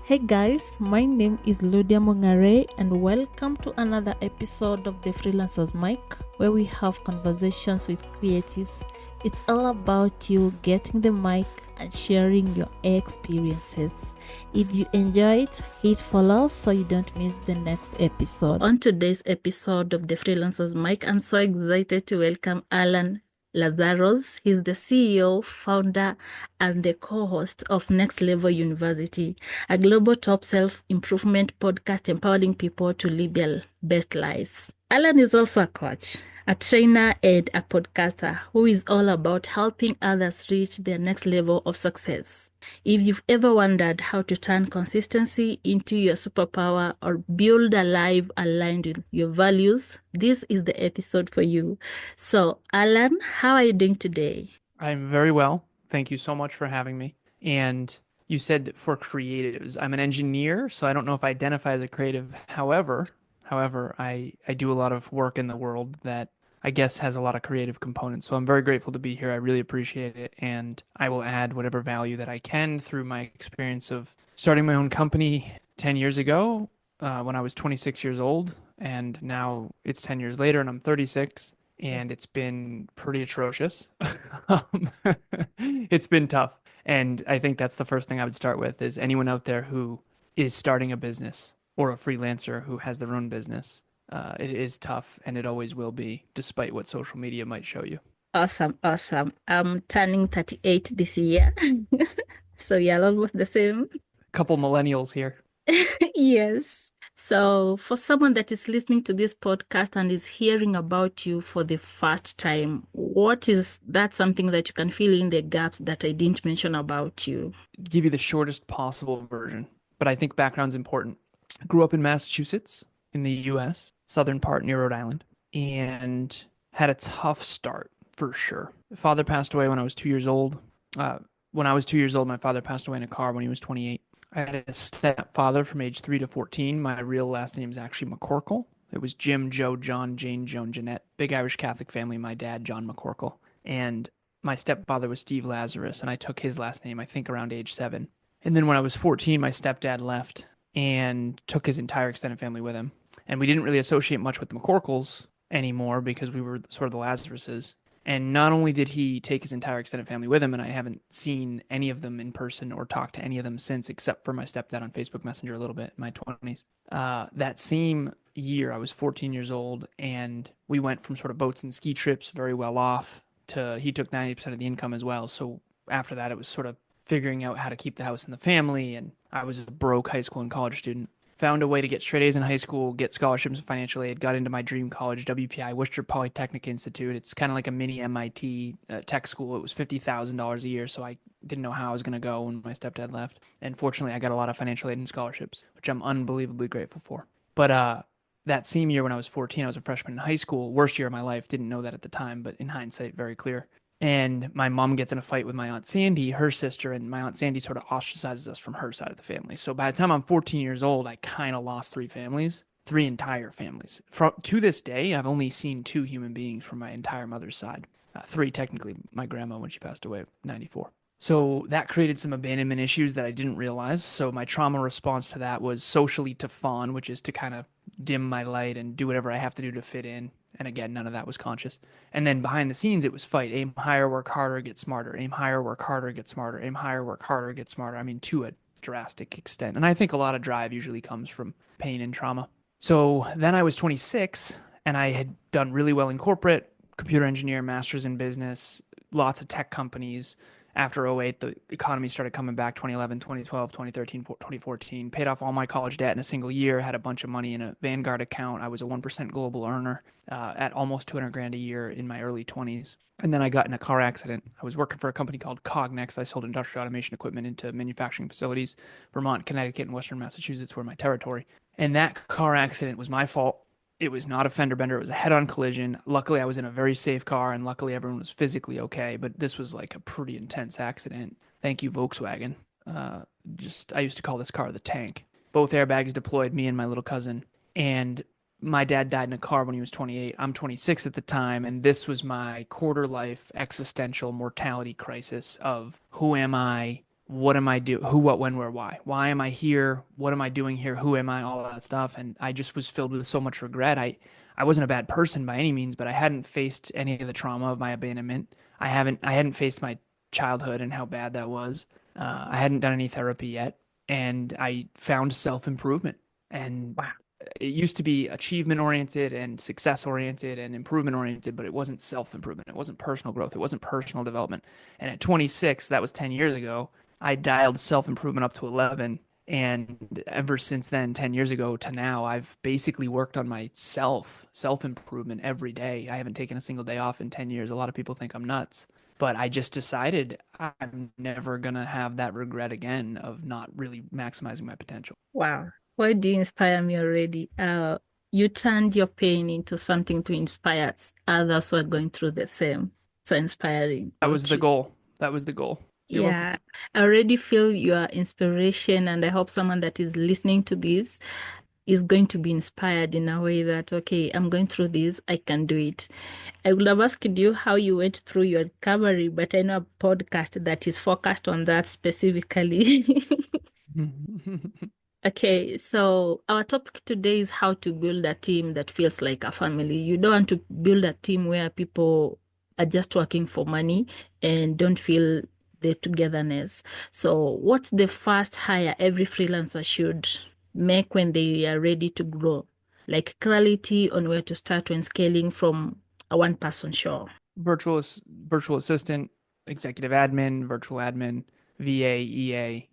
Hey guys, my name is Ludia Mong'are and welcome to another episode of the Freelancers Mic where we have conversations with creatives. It's all about you getting the mic and sharing your experiences. If you enjoy it, hit follow so you don't miss the next episode. On today's episode of the Freelancers Mic, I'm so excited to welcome Alan Lazaros. He's the CEO, founder, and the co-host of Next Level University, a global top self-improvement podcast empowering people to live their best lives. Alan is also a coach, a trainer, and a podcaster who is all about helping others reach their next level of success. If you've ever wondered how to turn consistency into your superpower or build a life aligned with your values, this is the episode for you. So, Alan, how are you doing today? I'm very well. Thank you so much for having me. And you said for creatives, I'm an engineer, so I don't know if I identify as a creative. However, I do a lot of work in the world that I guess has a lot of creative components. So I'm very grateful to be here. I really appreciate it. And I will add whatever value that I can through my experience of starting my own company 10 years ago when I was 26 years old. And now it's 10 years later and I'm 36 and it's been pretty atrocious. Um, it's been tough. And I think that's the first thing I would start with is anyone out there who is starting a business or a freelancer who has their own business. It is tough and it always will be, despite what social media might show you. Awesome, awesome. I'm turning 38 this year. So, yeah, almost the same. Couple millennials here. Yes. So, for someone that is listening to this podcast and is hearing about you for the first time, what is that something that you can fill in the gaps that I didn't mention about you? Give you the shortest possible version, but I think background's important. Grew up in Massachusetts in the US, southern part near Rhode Island, and had a tough start for sure. Father passed away when I was 2 years old. When I was 2 years old, my father passed away in a car when he was 28. I had a stepfather from age 3 to 14. My real last name is actually McCorkle. It was Jim, Joe, John, Jane, Joan, Jeanette. Big Irish Catholic family. My dad, John McCorkle. And my stepfather was Steve Lazarus, and I took his last name, I think, around age 7. And then when I was 14, my stepdad left and took his entire extended family with him. And we didn't really associate much with the McCorkles anymore because we were sort of the Lazaruses. And not only did he take his entire extended family with him, and I haven't seen any of them in person or talked to any of them since, except for my stepdad on Facebook Messenger a little bit in my 20s. That same year, I was 14 years old, and we went from sort of boats and ski trips, very well off, to he took 90% of the income as well. So after that, it was sort of figuring out how to keep the house and the family. And I was a broke high school and college student. Found a way to get straight A's in high school, get scholarships and financial aid, got into my dream college, WPI, Worcester Polytechnic Institute. It's kind of like a mini MIT tech school. It was $50,000 a year, so I didn't know how I was going to go when my stepdad left. And fortunately, I got a lot of financial aid and scholarships, which I'm unbelievably grateful for. But that same year when I was 14, I was a freshman in high school. Worst year of my life. Didn't know that at the time, but in hindsight, very clear. And my mom gets in a fight with my Aunt Sandy, her sister, and my Aunt Sandy sort of ostracizes us from her side of the family. So by the time I'm 14 years old, I kind of lost three entire families. To this day, I've only seen 2 human beings from my entire mother's side. 3 technically, my grandma when she passed away, 94. So that created some abandonment issues that I didn't realize. So my trauma response to that was socially to fawn, which is to kind of dim my light and do whatever I have to do to fit in. And again, none of that was conscious. And then behind the scenes, it was fight. Aim higher, work harder, get smarter. Aim higher, work harder, get smarter. Aim higher, work harder, get smarter. I mean, to a drastic extent. And I think a lot of drive usually comes from pain and trauma. So then I was 26 and I had done really well in corporate, computer engineer, master's in business, lots of tech companies. After '08, the economy started coming back 2011, 2012, 2013, 2014. Paid off all my college debt in a single year, had a bunch of money in a Vanguard account. I was a 1% global earner at almost 200 grand a year in my early 20s. And then I got in a car accident. I was working for a company called Cognex. I sold industrial automation equipment into manufacturing facilities, Vermont, Connecticut, and Western Massachusetts were my territory. And that car accident was my fault. It was not a fender bender. It was a head-on collision. Luckily, I was in a very safe car, and luckily everyone was physically okay. But this was like a pretty intense accident. Thank you, Volkswagen. I used to call this car the tank. Both airbags deployed, me and my little cousin. And my dad died in a car when he was 28. I'm 26 at the time, and this was my quarter-life existential mortality crisis of who am I? what am I do? Who, what, when, where, why? Why am I here? What am I doing here? Who am I? All that stuff. And I just was filled with so much regret. I wasn't a bad person by any means, but I hadn't faced any of the trauma of my abandonment. I hadn't faced my childhood and how bad that was. I hadn't done any therapy yet, and I found self improvement. And Wow. it used to be achievement oriented and success oriented and improvement oriented, but it wasn't self improvement. It wasn't personal growth. It wasn't personal development. And at 26, that was 10 years ago, I dialed self improvement up to 11. And ever since then, 10 years ago to now, I've basically worked on my self improvement every day. I haven't taken a single day off in 10 years. A lot of people think I'm nuts, but I just decided I'm never going to have that regret again of not really maximizing my potential. Wow. Why do you inspire me already? You turned your pain into something to inspire others who are going through the same. So inspiring. That was What the you, goal. That was the goal. You're welcome. yeah, I already feel your inspiration, and I hope someone that is listening to this is going to be inspired in a way that, okay, I'm going through this, I can do it. I would have asked you how you went through your recovery, but I know a podcast that is focused on that specifically. Okay, so our topic today is how to build a team that feels like a family. You don't want to build a team where people are just working for money and don't feel the togetherness. So, what's the first hire every freelancer should make when they are ready to grow? Like clarity on where to start when scaling from a one-person show. Virtual assistant, executive admin, virtual admin, VA, EA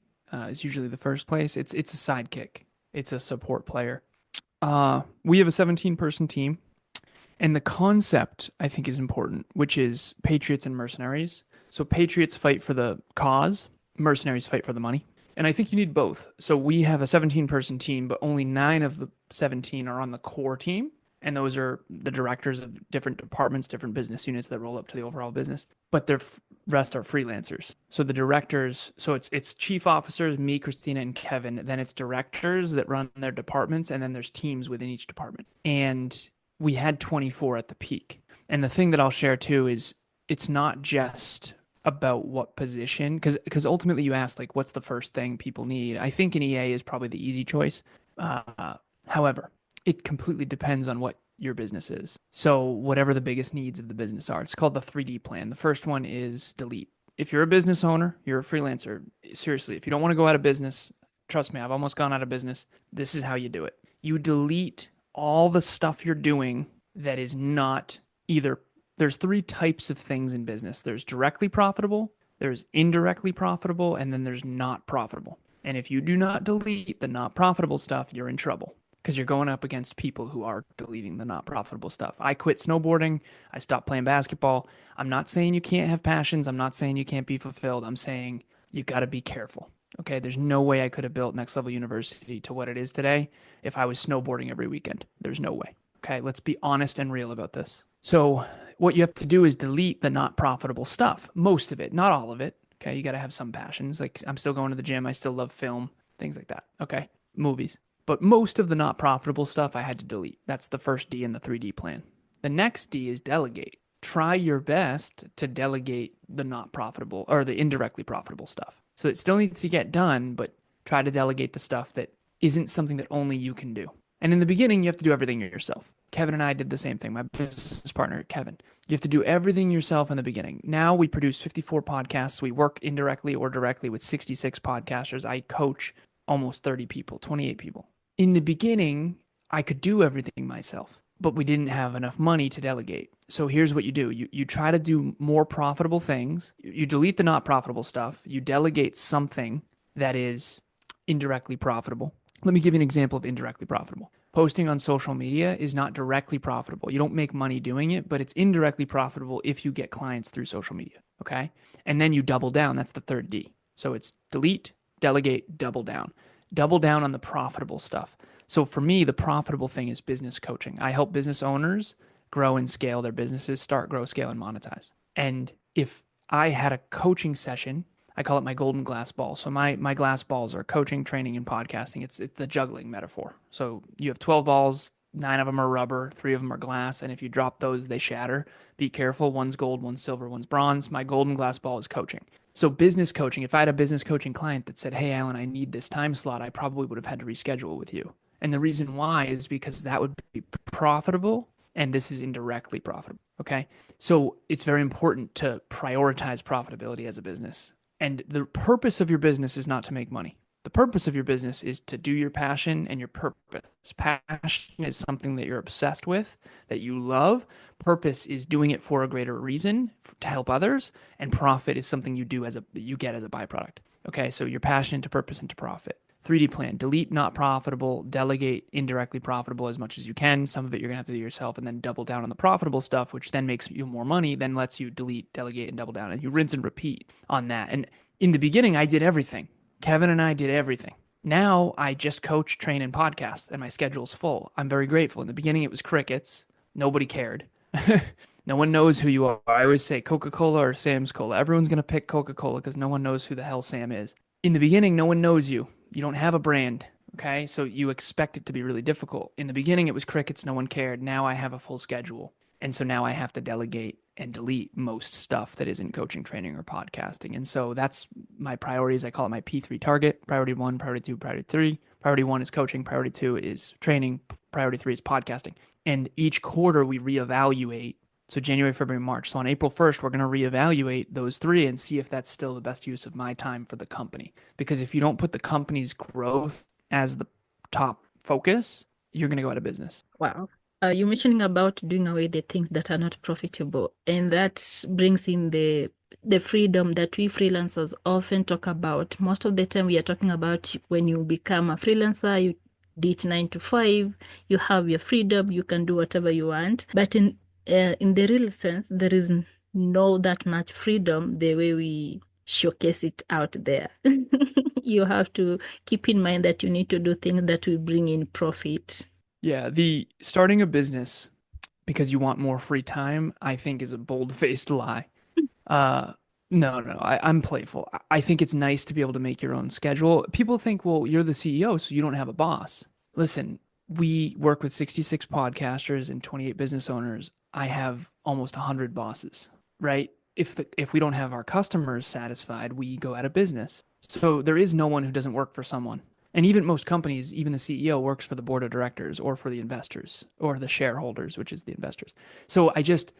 is usually the first place. It's a sidekick. It's a support player. We have a 17-person team, and the concept I think is important, which is patriots and mercenaries. So patriots fight for the cause, mercenaries fight for the money. And I think you need both. So we have a 17-person team, but only 9 of the 17 are on the core team. And those are the directors of different departments, different business units that roll up to the overall business. But the rest are freelancers. So the directors, so it's chief officers, me, Christina, and Kevin. Then it's directors that run their departments, and then there's teams within each department. And we had 24 at the peak. And the thing that I'll share too is it's not just about what position, because ultimately you ask like what's the first thing people need. I think an EA is probably the easy choice. However, it completely depends on what your business is. So whatever the biggest needs of the business are, it's called the 3D plan. The first one is delete. If you're a business owner, you're a freelancer, seriously, if you don't want to go out of business, trust me, I've almost gone out of business. This is how you do it. You delete all the stuff you're doing that is not either. There's 3 types of things in business. There's directly profitable, there's indirectly profitable, and then there's not profitable. And if you do not delete the not profitable stuff, you're in trouble because you're going up against people who are deleting the not profitable stuff. I quit snowboarding. I stopped playing basketball. I'm not saying you can't have passions. I'm not saying you can't be fulfilled. I'm saying you got to be careful. Okay, there's no way I could have built Next Level University to what it is today if I was snowboarding every weekend. There's no way. Okay, let's be honest and real about this. So what you have to do is delete the not profitable stuff, most of it, not all of it. Okay, you got to have some passions. Like I'm still going to the gym. I still love film, things like that. Okay, movies. But most of the not profitable stuff I had to delete. That's the first D in the 3D plan. The next D is delegate. Try your best to delegate the not profitable or the indirectly profitable stuff. So it still needs to get done, but try to delegate the stuff that isn't something that only you can do. And in the beginning, you have to do everything yourself. Kevin and I did the same thing. My business partner, Kevin. You have to do everything yourself in the beginning. Now we produce 54 podcasts. We work indirectly or directly with 66 podcasters. I coach almost 30 people, 28 people. In the beginning, I could do everything myself, but we didn't have enough money to delegate. So here's what you do. You try to do more profitable things. You delete the not profitable stuff. You delegate something that is indirectly profitable. Let me give you an example of indirectly profitable. Posting on social media is not directly profitable. You don't make money doing it, but it's indirectly profitable if you get clients through social media. Okay. And then you double down. That's the third D. So it's delete, delegate, double down. Double down on the profitable stuff. So for me, the profitable thing is business coaching. I help business owners grow and scale their businesses, start, grow, scale, and monetize. And if I had a coaching session, I call it my golden glass ball. So my glass balls are coaching, training, and podcasting. It's the juggling metaphor. So you have 12 balls. 9 of them are rubber, 3 of them are glass, and if you drop those, they shatter. Be careful. One's gold, one's silver, one's bronze. My golden glass ball is coaching. So business coaching, if I had a business coaching client that said, "Hey, Alan, I need this time slot," I probably would have had to reschedule with you. And the reason why is because that would be profitable, and this is indirectly profitable. Okay. So it's very important to prioritize profitability as a business. And the purpose of your business is not to make money. The purpose of your business is to do your passion and your purpose. Passion is something that you're obsessed with, that you love. Purpose is doing it for a greater reason to help others, and profit is something you do you get as a byproduct. Okay, so your passion to purpose and to profit. 3D plan: delete not profitable, delegate indirectly profitable as much as you can. Some of it you're gonna have to do yourself, and then double down on the profitable stuff, which then makes you more money, then lets you delete, delegate, and double down. And you rinse and repeat on that. And in the beginning, I did everything. Kevin and I did everything. Now I just coach, train, and podcast, and my schedule's full. I'm very grateful. In the beginning, it was crickets. Nobody cared. No one knows who you are. I always say Coca-Cola or Sam's Cola. Everyone's going to pick Coca-Cola because no one knows who the hell Sam is. In the beginning, no one knows you. You don't have a brand. Okay. So you expect it to be really difficult. In the beginning, it was crickets. No one cared. Now I have a full schedule. And so now I have to delegate and delete most stuff that isn't coaching, training, or podcasting. And so that's my priorities. I call it my P3 target: priority 1, priority 2, priority 3. Priority 1 is coaching, priority 2 is training, priority 3 is podcasting. And each quarter we reevaluate. So January, February, March. So on April 1st, we're going to reevaluate those 3 and see if that's still the best use of my time for the company. Because if you don't put the company's growth as the top focus, you're going to go out of business. Wow. You're mentioning about doing away the things that are not profitable, and that brings in the freedom that we freelancers often talk about. Most of the time, we are talking about when you become a freelancer, you did 9 to 5, you have your freedom, you can do whatever you want. But in the real sense, there is no that much freedom the way we showcase it out there. You have to keep in mind that you need to do things that will bring in profit. Yeah, the starting a business because you want more free time, I think is a bold-faced lie. Uh, no, I'm playful. I think it's nice to be able to make your own schedule. People think, well, you're the CEO, so you don't have a boss. Listen, we work with 66 podcasters and 28 business owners. I have almost 100 bosses, right? If we don't have our customers satisfied, we go out of business. So there is no one who doesn't work for someone. And even most companies, even the CEO works for the board of directors or for the investors or the shareholders, which is the investors. So I just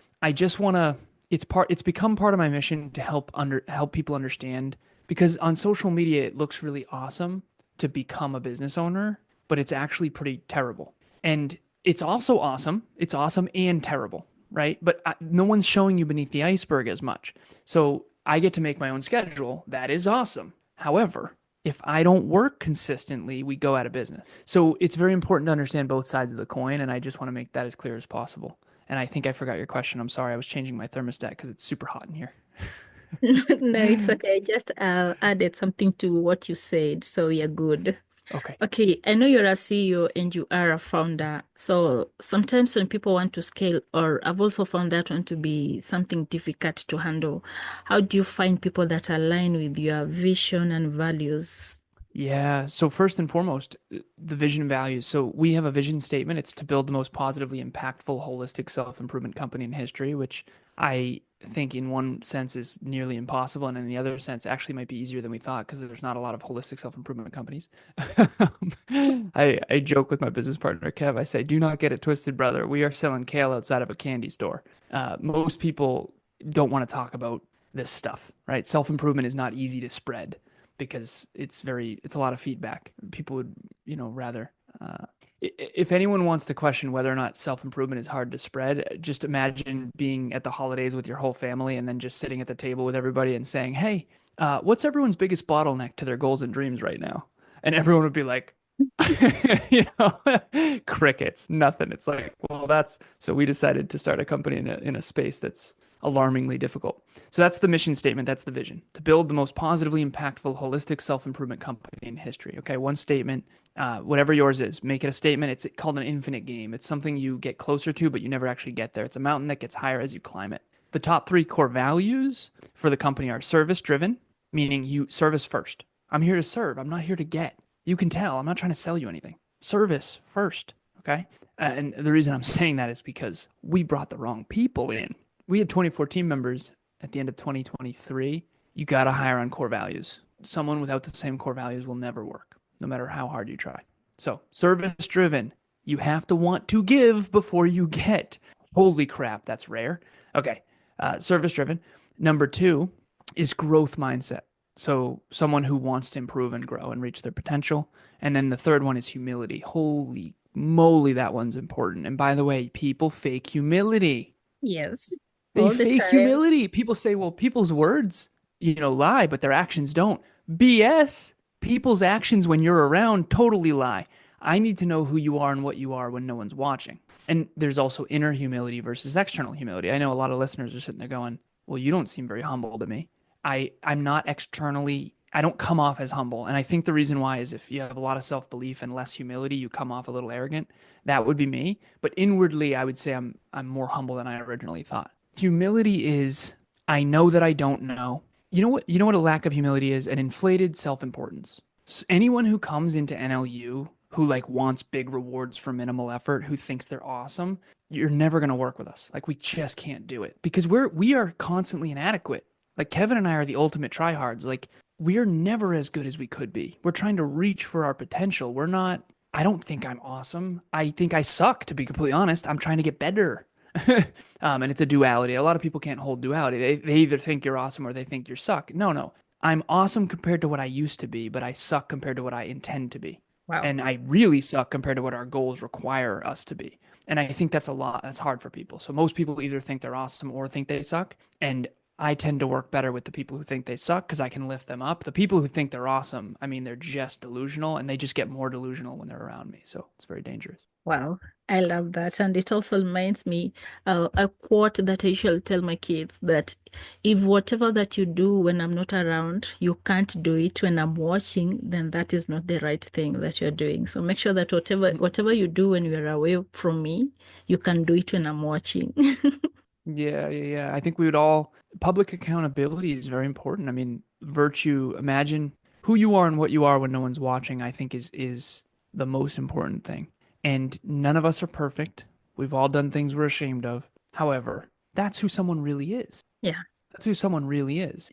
want to, it's become part of my mission to help people understand, because on social media, it looks really awesome to become a business owner, but it's actually pretty terrible. And it's also awesome. It's awesome and terrible, right? But no one's showing you beneath the iceberg as much. So I get to make my own schedule. That is awesome. However, if I don't work consistently, we go out of business. So it's very important to understand both sides of the coin, and I just want to make that as clear as possible. And I think I forgot your question. I'm sorry. I was changing my thermostat because it's super hot in here. No, it's okay. I just added something to what you said, so you're good. Okay. Okay, I know you're a CEO and you are a founder. So sometimes when people want to scale, or I've also found that one to be something difficult to handle. How do you find people that align with your vision and values? Yeah. So first and foremost, the vision and values. So we have a vision statement. It's to build the most positively impactful, holistic self-improvement company in history, which I think in one sense is nearly impossible, and in the other sense actually might be easier than we thought because there's not a lot of holistic self-improvement companies. I joke with my business partner Kev. I say, "Do not get it twisted, brother. We are selling kale outside of a candy store." Most people don't want to talk about this stuff, right? Self-improvement is not easy to spread because it's a lot of feedback. People would, rather. If anyone wants to question whether or not self-improvement is hard to spread, just imagine being at the holidays with your whole family and then just sitting at the table with everybody and saying, "Hey, what's everyone's biggest bottleneck to their goals and dreams right now?" And everyone would be like, crickets, nothing. It's like, well, so we decided to start a company in a space that's alarmingly difficult. So that's the mission statement. That's the vision: to build the most positively impactful, holistic self-improvement company in history. Okay. One statement, whatever yours is, make it a statement. It's called an infinite game. It's something you get closer to, but you never actually get there. It's a mountain that gets higher as you climb it. The top 3 core values for the company are service driven, meaning you service first. I'm here to serve. I'm not here to get. You can tell I'm not trying to sell you anything. Service first. Okay. And the reason I'm saying that is because we brought the wrong people in. We had 24 team members at the end of 2023. You got to hire on core values. Someone without the same core values will never work, no matter how hard you try. So, service driven. You have to want to give before you get. Holy crap, that's rare. Okay, service driven. Number two is growth mindset. So, someone who wants to improve and grow and reach their potential. And then the third one is humility. Holy moly, that one's important. And by the way, people fake humility. Yes, They all the fake time. humility. People say, well, people's words, lie, but their actions don't. BS. People's actions when you're around totally lie. I need to know who you are and what you are when no one's watching. And there's also inner humility versus external humility. I know a lot of listeners are sitting there going, well, you don't seem very humble to me. I'm not externally, I don't come off as humble. And I think the reason why is if you have a lot of self belief and less humility, you come off a little arrogant. That would be me. But inwardly, I would say I'm more humble than I originally thought. Humility is I know that I don't know. You know what a lack of humility is? An inflated self-importance. Anyone who comes into NLU who like wants big rewards for minimal effort, who thinks they're awesome, you're never going to work with us. Like we just can't do it because we are constantly inadequate. Like Kevin and I are the ultimate tryhards. Like we are never as good as we could be. We're trying to reach for our potential. We're not I don't think I'm awesome. I think I suck, to be completely honest. I'm trying to get better. And it's a duality. A lot of people can't hold duality. They either think you're awesome or they think you suck. No, no. I'm awesome compared to what I used to be, but I suck compared to what I intend to be. Wow. And I really suck compared to what our goals require us to be. And I think that's a lot. That's hard for people. So most people either think they're awesome or think they suck. And I tend to work better with the people who think they suck because I can lift them up. The people who think they're awesome, I mean, they're just delusional and they just get more delusional when they're around me. So it's very dangerous. Wow, I love that. And it also reminds me a quote that I usually tell my kids that if whatever that you do when I'm not around, you can't do it when I'm watching, then that is not the right thing that you're doing. So make sure that whatever you do when you're away from me, you can do it when I'm watching. Yeah, yeah, yeah. I think we would all, public accountability is very important. I mean, virtue, imagine who you are and what you are when no one's watching, I think is the most important thing. And none of us are perfect. We've all done things we're ashamed of. However, that's who someone really is. Yeah. That's who someone really is.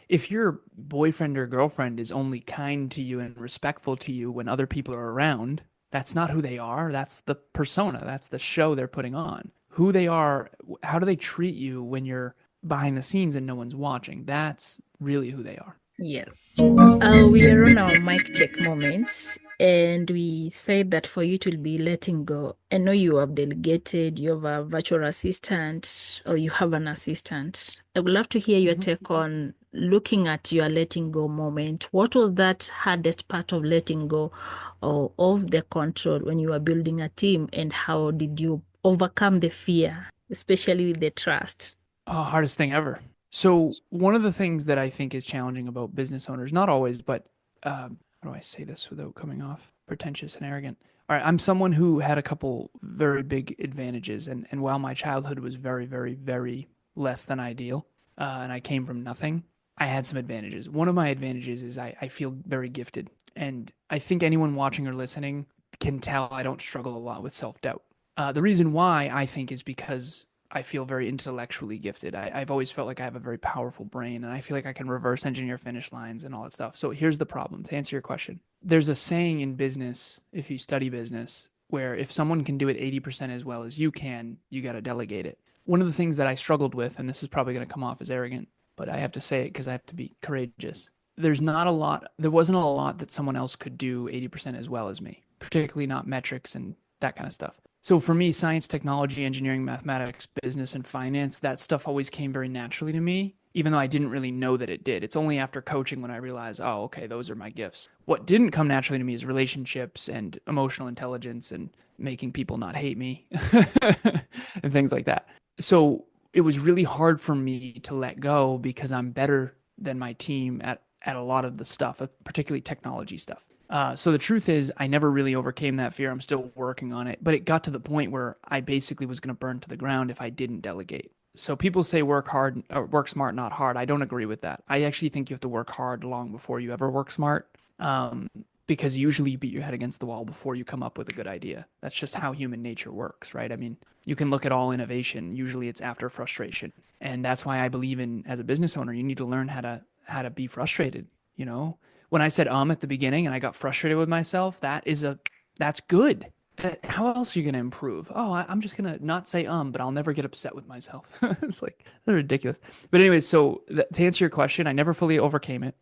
If your boyfriend or girlfriend is only kind to you and respectful to you when other people are around, that's not who they are. That's the persona. That's the show they're putting on. Who they are, how do they treat you when you're behind the scenes and no one's watching? That's really who they are. Yes. We are on our mic check moment, and we said that for you to be letting go. I know you have delegated, you have a virtual assistant, or you have an assistant. I would love to hear your Mhm. take on looking at your letting go moment. What was that hardest part of letting go of the control when you were building a team, and how did you overcome the fear, especially with the trust? Oh, hardest thing ever. So one of the things that I think is challenging about business owners, not always, but how do I say this without coming off pretentious and arrogant? All right, I'm someone who had a couple very big advantages, and while my childhood was very, very, very less than ideal, and I came from nothing, I had some advantages. One of my advantages is I feel very gifted, and I think anyone watching or listening can tell I don't struggle a lot with self-doubt. The reason why I think is because I feel very intellectually gifted. I've always felt like I have a very powerful brain and I feel like I can reverse engineer finish lines and all that stuff. So here's the problem to answer your question. There's a saying in business, if you study business, where if someone can do it 80% as well as you can, you got to delegate it. One of the things that I struggled with, and this is probably going to come off as arrogant, but I have to say it because I have to be courageous. There wasn't a lot that someone else could do 80% as well as me, particularly not metrics and that kind of stuff. So for me, science, technology, engineering, mathematics, business, and finance, that stuff always came very naturally to me, even though I didn't really know that it did. It's only after coaching when I realized, oh, okay, those are my gifts. What didn't come naturally to me is relationships and emotional intelligence and making people not hate me and things like that. So it was really hard for me to let go because I'm better than my team at a lot of the stuff, particularly technology stuff. So the truth is, I never really overcame that fear. I'm still working on it, but it got to the point where I basically was going to burn to the ground if I didn't delegate. So people say work hard or work smart, not hard. I don't agree with that. I actually think you have to work hard long before you ever work smart. Um, because usually you beat your head against the wall before you come up with a good idea. That's just how human nature works, right? I mean, you can look at all innovation. Usually it's after frustration. And that's why I believe in, as a business owner, you need to learn how to be frustrated, you know? When I said at the beginning and I got frustrated with myself, that's good. How else are you going to improve? Oh, I'm just going to not say but I'll never get upset with myself. It's like, that's ridiculous. But anyways, so to answer your question, I never fully overcame it,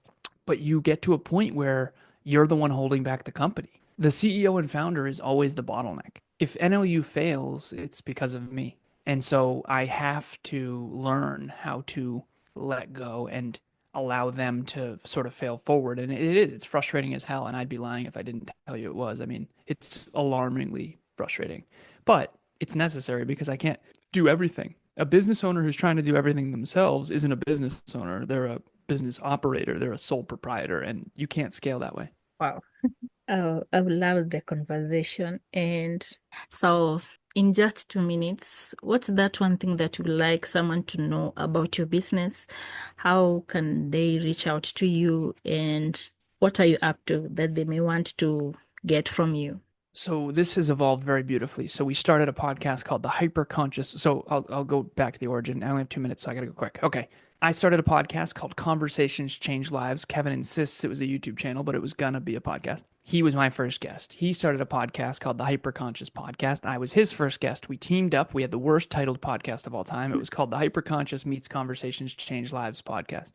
but you get to a point where you're the one holding back the company. The CEO and founder is always the bottleneck. If NLU fails, it's because of me. And so I have to learn how to let go and allow them to sort of fail forward. And it's frustrating as hell. And I'd be lying if I didn't tell you it was. I mean, it's alarmingly frustrating, but it's necessary because I can't do everything. A business owner who's trying to do everything themselves isn't a business owner. They're a business operator. They're a sole proprietor, and you can't scale that way. Wow. Oh, I love the conversation. And so, in just 2 minutes, what's that one thing that you'd like someone to know about your business? How can they reach out to you? And what are you up to that they may want to get from you? So this has evolved very beautifully. So we started a podcast called the Hyper Conscious. So I'll go back to the origin. I only have 2 minutes, so I got to go quick. Okay. I started a podcast called Conversations Change Lives. Kevin insists it was a YouTube channel, but it was gonna be a podcast. He was my first guest. He started a podcast called the Hyper Conscious Podcast. I was his first guest. We teamed up. We had the worst titled podcast of all time. It was called the Hyper Conscious Meets Conversations Change Lives podcast.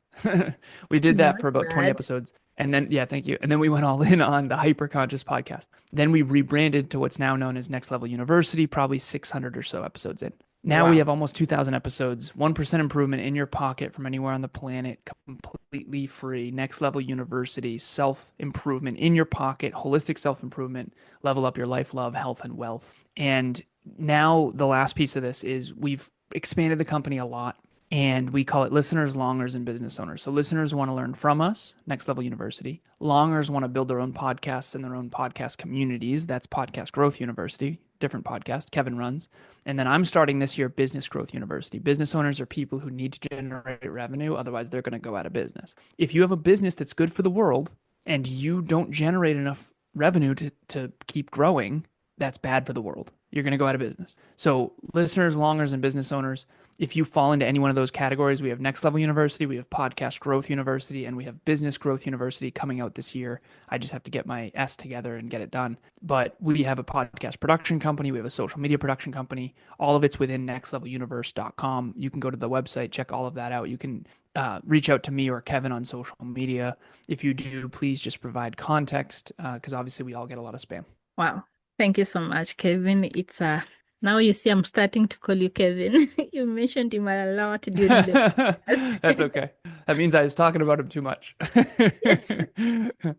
We did that Not for about 20 bad. episodes. And then, yeah, thank you. And then we went all in on the Hyper Conscious podcast. Then we rebranded to what's now known as Next Level University, probably 600 or so episodes in. Now we Wow. have almost 2,000 episodes, 1% improvement in your pocket from anywhere on the planet, completely free. Next Level University, self improvement in your pocket, holistic self improvement, level up your life, love, health, and wealth. And now the last piece of this is we've expanded the company a lot, and we call it listeners, longers, and business owners. So listeners want to learn from us, Next Level University. Longers want to build their own podcasts and their own podcast communities. That's Podcast Growth University, different podcast Kevin runs. And then I'm starting this year Business Growth University. Business owners are people who need to generate revenue, otherwise they're going to go out of business. If you have a business that's good for the world and you don't generate enough revenue to keep growing, that's bad for the world. You're going to go out of business. So listeners, longers, and business owners, if you fall into any one of those categories, we have Next Level University, we have Podcast Growth University, and we have Business Growth University coming out this year. I just have to get my S together and get it done. But we have a podcast production company. We have a social media production company. All of it's within nextleveluniverse.com. You can go to the website, check all of that out. You can reach out to me or Kevin on social media. If you do, please just provide context because obviously we all get a lot of spam. Wow. Thank you so much, Kevin. Now you see I'm starting to call you Kevin. You mentioned him a lot during the podcast. That's okay. That means I was talking about him too much. Yes.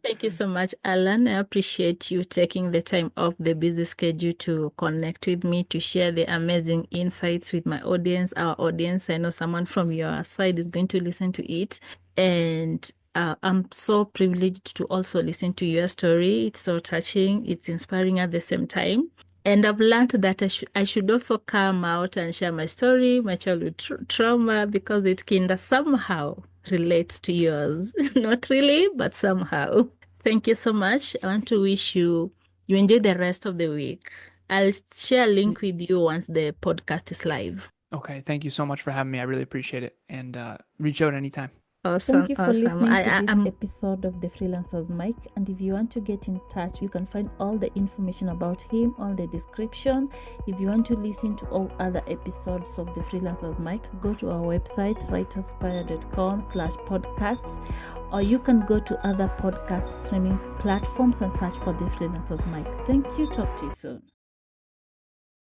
Thank you so much, Alan. I appreciate you taking the time off the busy schedule to connect with me, to share the amazing insights with my audience, our audience. I know someone from your side is going to listen to it. And I'm so privileged to also listen to your story. It's so touching. It's inspiring at the same time. And I've learned that I should also come out and share my story, my childhood trauma, because it kind of somehow relates to yours. Not really, but somehow. Thank you so much. I want to wish you enjoy the rest of the week. I'll share a link with you once the podcast is live. Okay. Thank you so much for having me. I really appreciate it. And reach out anytime. Awesome. Thank you for listening to this episode of the Freelancer's Mic. And if you want to get in touch, you can find all the information about him on the description. If you want to listen to all other episodes of the Freelancer's Mic, go to our website, writerspire.com/podcasts, or you can go to other podcast streaming platforms and search for the Freelancer's Mic. Thank you. Talk to you soon.